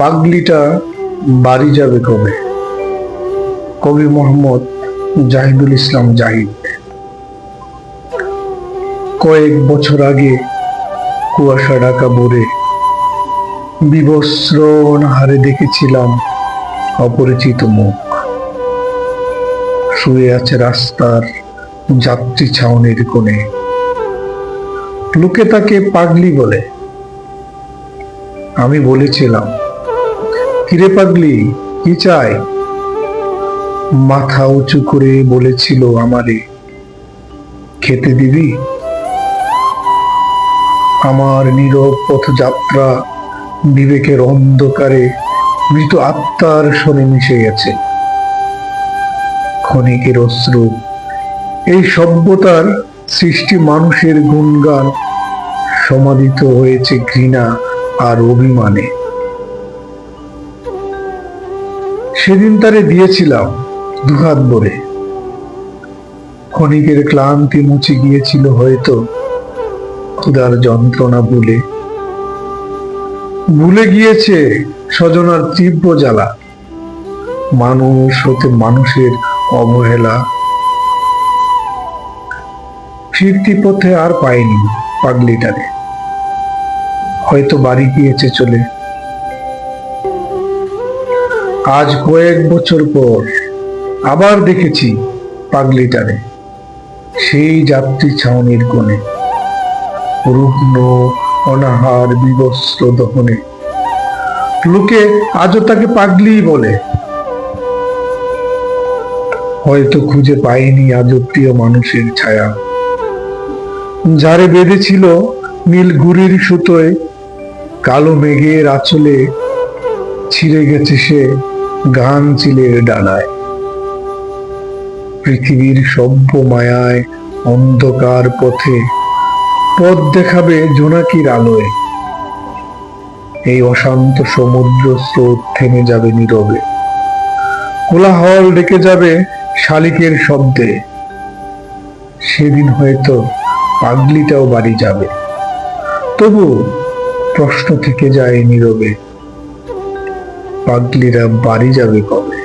পাগলিটা বাড়ি যাবে কবে? কবি মোহাম্মদ জাহিদুল ইসলাম জাহিদ। কয়েক বছর আগে কুয়াশা ঢাকা ভোরে বিবস্ত্র অনাহারে দেখেছিলাম অপরিচিত মুখ। শুয়ে আছে রাস্তার যাত্রী ছাউনির কোণে। লোকে তাকে পাগলি বলে। আমি বলেছিলাম, কিরে পাগলি, কি চাই? মাথা উঁচু করে বলেছিল আমারে, খেতে দিবি? আমার নীরব পথযাত্রা বিবেকের অন্ধকারে মৃত আত্মার শোনে মিশে গেছে। ক্ষণিকের অশ্রু, এই সভ্যতার সৃষ্টি মানুষের গুণগান সমাদিত হয়েছে ঘৃণা আর অভিমানে। সেদিন তারে দিয়েছিলাম দুহাত ভরে। ক্ষণিকের ক্লান্তি মুছে গিয়েছিল হয়তো ক্ষুধার যন্ত্রণা ভুলে। ভুলে গিয়েছে স্বজনার তীব্র জ্বালা, মানুষ হতে মানুষের অবহেলা। ফিরতি পথে আর পাইনি পাগলিটারে, হয়তো বাড়ি গিয়েছে চলে। আজ কয়েক বছর পর আবার দেখেছি পাগলিটারে সেই যাত্রী ছাউনির কোণে, রুগ্ন অনাহার বিবস্ত্র দহনে। লোকে আজও তাকে পাগলি বলে। হয়তো খুঁজে পায়নি আজও প্রিয় মানুষের ছায়া, যারে বেঁধেছিল নীল গুড়ির সুতোয়। কালো মেঘের আঁচলে ছিঁড়ে গেছে সে গান চিলের ডানায়। পৃথিবীর সভ্য মায়ায় অন্ধকার পথে পথ দেখাবে জোনাকির আলোয়। এই অশান্ত সমুদ্র স্রোত থেমে যাবে নীরবে, কোলাহল ডেকে যাবে শালিকের শব্দে। সেদিন হয়তো পাগলিটাও বাড়ি যাবে, তবু প্রশ্ন থেকে যায় নীরবে, পাগলিরা বাড়ি যাবে কবে?